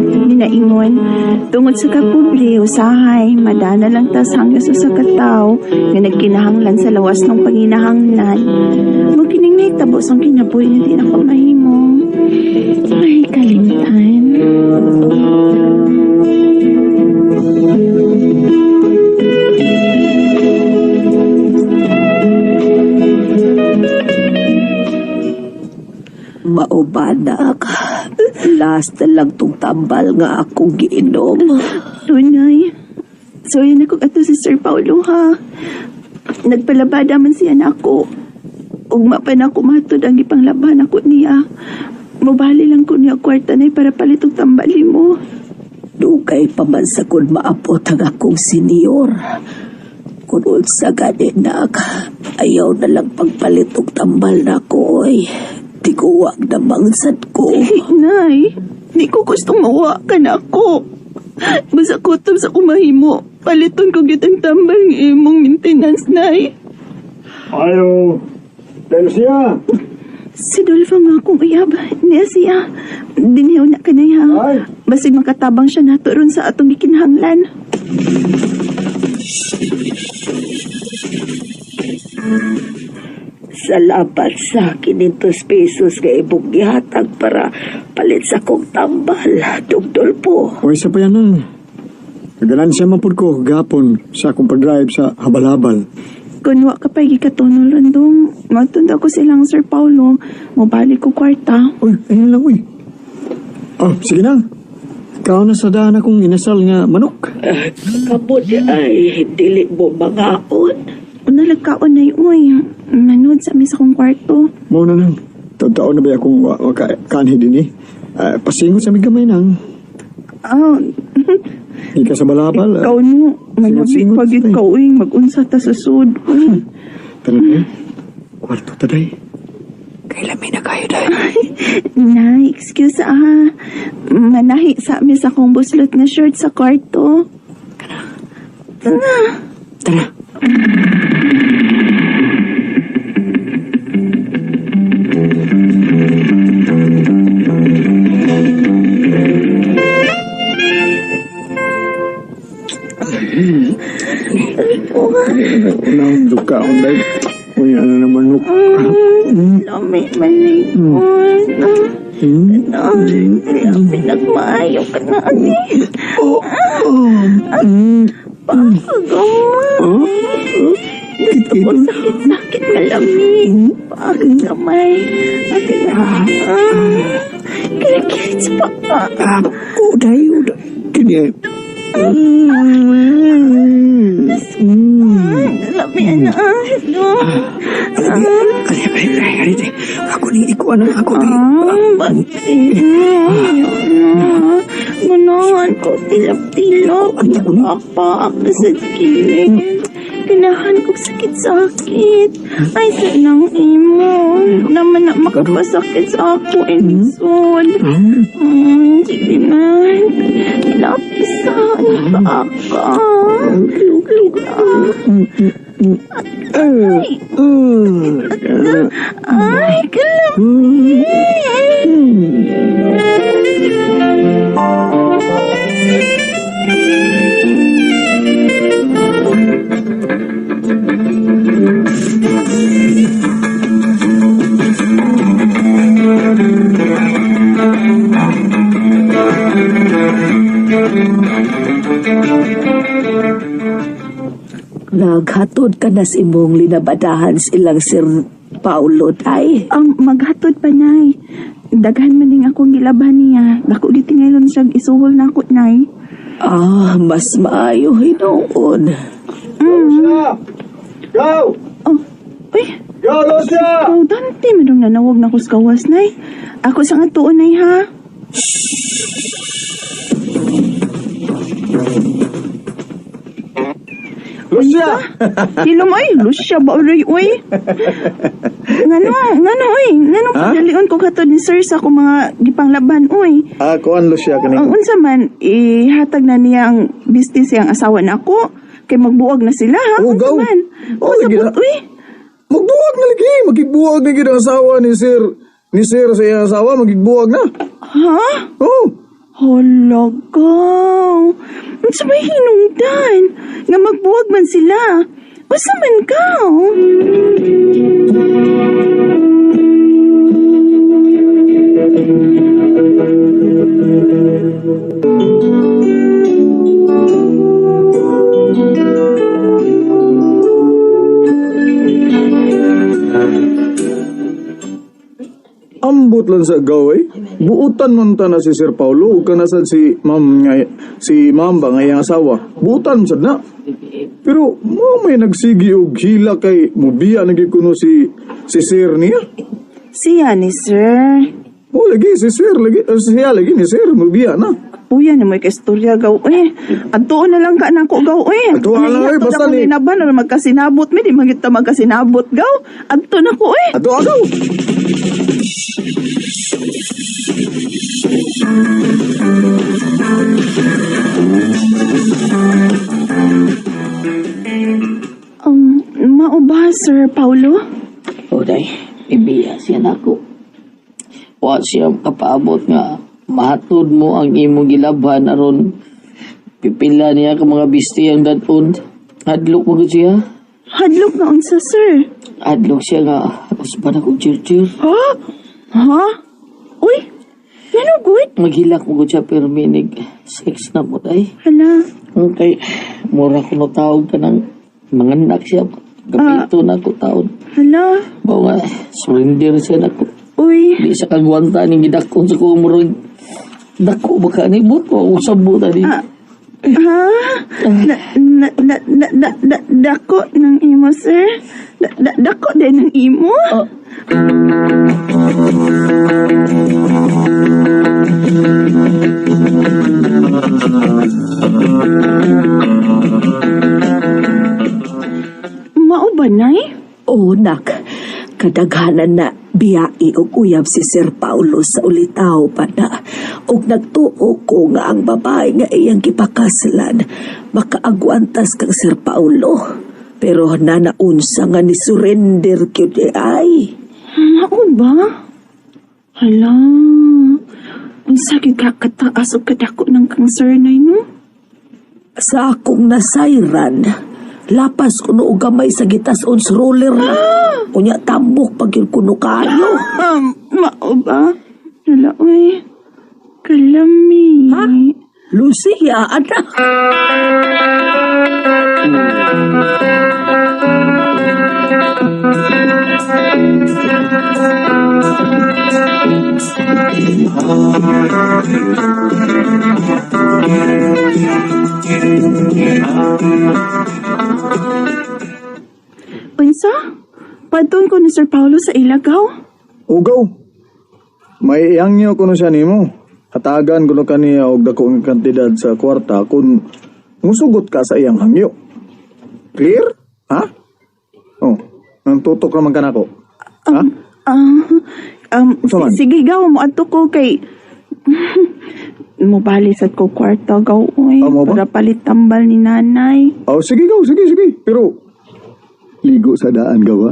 Ninaingon, tungod sa kapobre, usahay, madana lang tas hanggang sa kataw, nga nagkinahanglan sa lawas ng panginahanglan. Magkining nahitabo sa kinabuhi nga di ako mahimo. Ay, kalimtan. Maubanak. Last na lang tong tambal nga akong giinom. Tunay. So, yun ako ato si Sir Paulo, ha? Nagpalabada man siya na ako. Ugma pa na ako matod ang ipanglaban ako niya. Mubali lang ko niya kwarta na para palitong tambali mo. Dugay pa man sa kun maapot ang akong senior. Kung unsa ganinak, ayaw na lang pagpalitong tambal na ko, oy. Tiguwag na mangsad ko. Nay, di ko gustong mawa ka na ako. Basta kutob sa kumahimo. Paliton ko gitang tambal ng imong maintenance, Nay. Ayo, dahil siya. Si Dolpho nga akong uyab. Niya siya. Dinihaw na ka na ya. Basig makatabang siya nato ron sa atong gikinahanglan. Salamat sa 500 pesos nga ibong gihatag para palit sa kong tambal, Dugdol po. O isa pa yan nun. Nagalan siya mapod ko gapon sa akong pag-drive sa habal-habal. Kung wa ka pa gikatunol randong, magtunda ko silang Sir Paulo. Mabalik ko kwarta. Uy, ayun lang, uy. Oh, sige na. Ikaw na sa daan akong inasal nga manok. Kapod ay dili mo mangaon. Nalagkaon na yun, manood sa amin sa kong kwarto. Mau na lang. Taon na ba akong kanhi din eh. Pasingot sa aming kamay nang. Hindi ka sa balabal. Ikaw no, manabik pag ikaw mag-unsa ta sa sud. Tara na kwarto taday. Kailan may na kayo dahil? Nay, excuse manahi sa amin sa kong buslot na shirt sa kwarto. Tara. Unang duka ako dahil. Uy, ano naman nuk. Lami, malikon. Lami, nagmaayo ka na, ani. Pagkagama. Gusto ko sakit-sakit malamig. Pagkamay. Ate na. Kinikit sa paka. Uday. Kini Lami, anak. Ay, ako ni ikuan ang ako ni. Gunahan ko, tilap-tilap. Napapak na sa kilig. Kinahan ko sakit-sakit. Ay, sanang imo. Naman na makapasakit sa ako. Enson. Sige na. Lapisan. Baka. Lug-lug na. Ay, kalamig. Naghatod ka na si mong linabadahan silang Sir Paulo, tay. Ang maghatod pa, Nay. Daghan man din akong gilaban niya. Dako gitingayon siya isuhol na ako, Nay. Mas maayo hinoon. Go! Oh, uy. Go, Lucia! Ikaw, Dante, madong nanawag na ko sa kawas, Nay. Ako sa nga tuon, Nay, ha? Lucia! Hilom ay, Lucia ba uray, uy? Ngano, Ha? padalion ko katod ni sir sa akong mga gipanglaban, uy. Kuan Lucia Ang kanina. unsa man, ihatag na niya ang business siyang asawa na ako. Kay magbuwag na sila, ha? Oh, Unsa gaw. man? Oh, Unsa sige po, na. uy? Magbuwag na lagi. Magigbuwag na gid ang asawa ni Sir. Ni Sir sa iyang asawa, magigbuwag na. Ha? Oh. Halaga. Unsa may hinungdan? Nga magbuwag man sila. Unsa man ka? Ambot lang sa gaway. Buutan man ta na si Sir Paulo ug kanasad si Ma'am ba nga iyang asawa. Buutan sad na. Pero mo may nagsigi og hila kay mubiya na gid kuno si Sir niya. Siya ni sir. Oh lagi si Sir lagi siya lagi ni Sir mubiya na. Uya na may kaistorya gaw eh. Adto na lang ka na ko gaw eh. Adto na lang, eh, basta ni- Naban na magkasinabot mi di magita magkasinabot gaw. Adto na ko eh. Ato agaw. Mao ba Sir Paulo? Oday, ibiya siya nako. Wa siya kapaabot nga mahatod mo ang imong gilabhan aron pipila niya ka mga bistiyang daton. Hadlok mo gud siya. Hadlok na unsa sir? Hadlok siya nga usban ako chir-chir. Ha? Ha? Uy, ano good? Maghilak mo gud siya pero minig sex na mo day. Hala, Okay, mura ko no tawag ka ng mga anak siya. Kapito na ko taon. hala. Bao nga, surrender siya na ko. Uy, Di sa kagwanta ni gidakon sa kumurog. Dako baka ni buto o sabot ani. ha? Dako ng imo sir? Dako din ng imo? Mao ba nay? Oo, nak. Kadaghanan na biyai og uyab si Sir Paulo sa ulitaw pa na. Og nagtuo ko nga ang babae nga iyang gipakaslan makaagwantas kang Sir Paulo. Pero nanaunsa nga ni surrender kyud ay. Mao ba? Hala. Unsa gyud ka kataas og kadako ng cancer nay no? Sa akong nasayran, lapas kuno og gamay sa gitas-on sa roller na. Unya tambok pag yun kuno kayo. Mao ba? Hala, uy. Kalami. Ha? Lucia, anak. Unsa? Padton ko ni Sir Paulo sa Ilagaw? Ugaw. May iyangyo kuno siya nimo. Hatagan kuno kaniya og dakong kantidad sa kwarta kung musugot ka sa iyang hangyo. Clear? Ha? Oh, nang tutok naman ka nako. Ha? Unsa man? Sige gaw mo adto ko kay mobalisat ko kwarta gaw uy Mo ba? para palit tambal ni nanay. Oh, sige gaw, sige. Pero ligo sa daan gawa.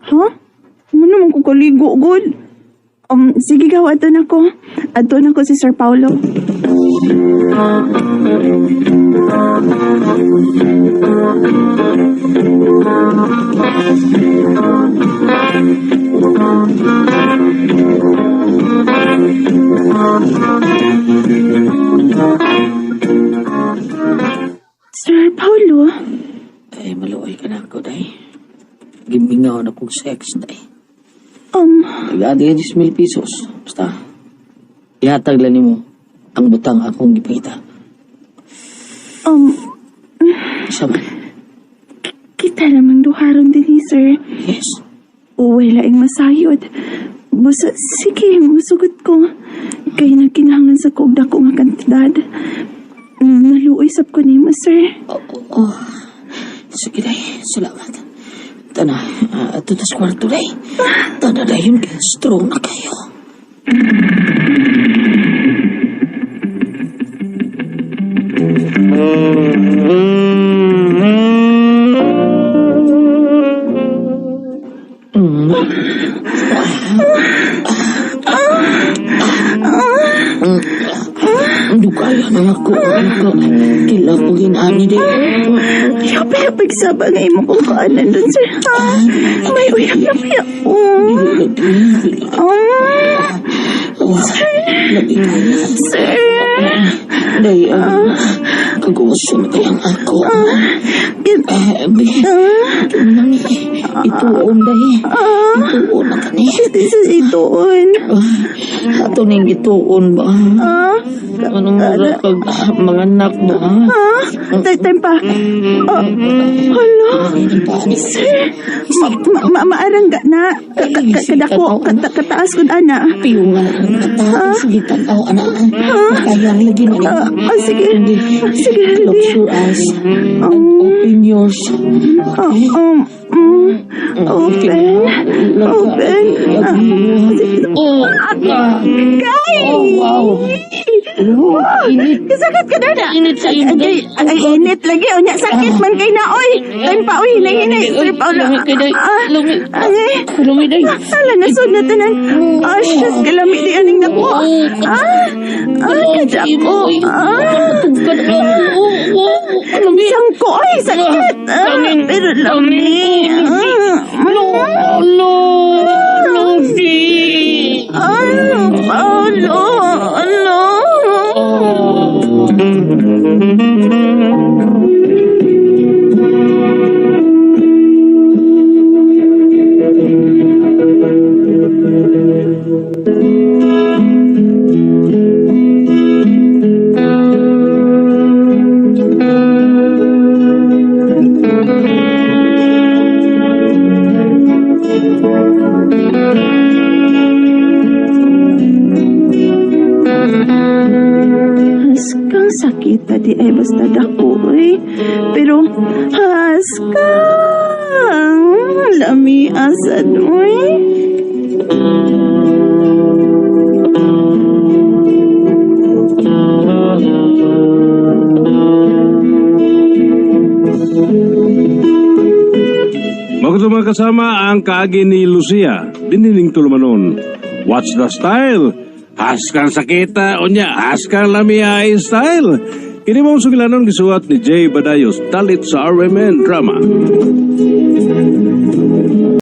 Ha? Ano naman ko kaligo good? Sige gaw adto na ko. Adto na ko si Sir Paulo. Sir Paulo? Ay, maluoy ka na ako, day. Gimingaw na kong sex, day. Nag-adi ka 10,000 pesos. Basta, ihatag lang mo ang butang akong gipakita. Isa man. Kita namang duharon din sir. Yes. Uway laing masayod. Busa, sige, musugot ko. Kaya nagkinahanglan sa kugda ko nga kantidad. Naluoy sab ko nimo, sir. Sige, day. Salamat. Tana, ito tas kwarto, day. Tana, day, yun kaya strong na kayo. Dugaya na ako. Kila ko ginani, day. Yapay saba nga imo kong kaanan doon, sir, ha? May uyak na piyak ko. Labi kaya. Sir. Day, kaguwasan kayang ako. Ituon, day. Ituon na kani. This is itoon. Ato ning ituon ba? Anong mura kag mga anak ba? Time pa. Hala. Sir. Maarang ga na. Kadako. Kataas ko, ana. Piyong nga ang kataas. Sugitan ako, anak. Kayang lagi na. Sige. Sige. Close your eyes. Open yours. Open. Kay! Oh, wow. Init. Sakit ka na. Init sa iyo. Ay, init lagi. O niya, sakit man kay na. Oy, time pa. Oy, hinay. Sir Paulo. Lumi, day. Sala, nasod na tanan. Shush, kalami di aning na po. Kadya ko. Sangko, ay, sakit. Pero lami. Lucy. Paulo. Haskang sakit tadi ay basta dako eh. Pero haskang lami asad eh. Mga mga kasama ang kaagi ni Lucia, diniling tulumanon. What's the style? Haskang sakita, onya, haskang lamia style. Kini mong sugilanon gisuat ni Jay Badayos, dalit sa RMN Drama.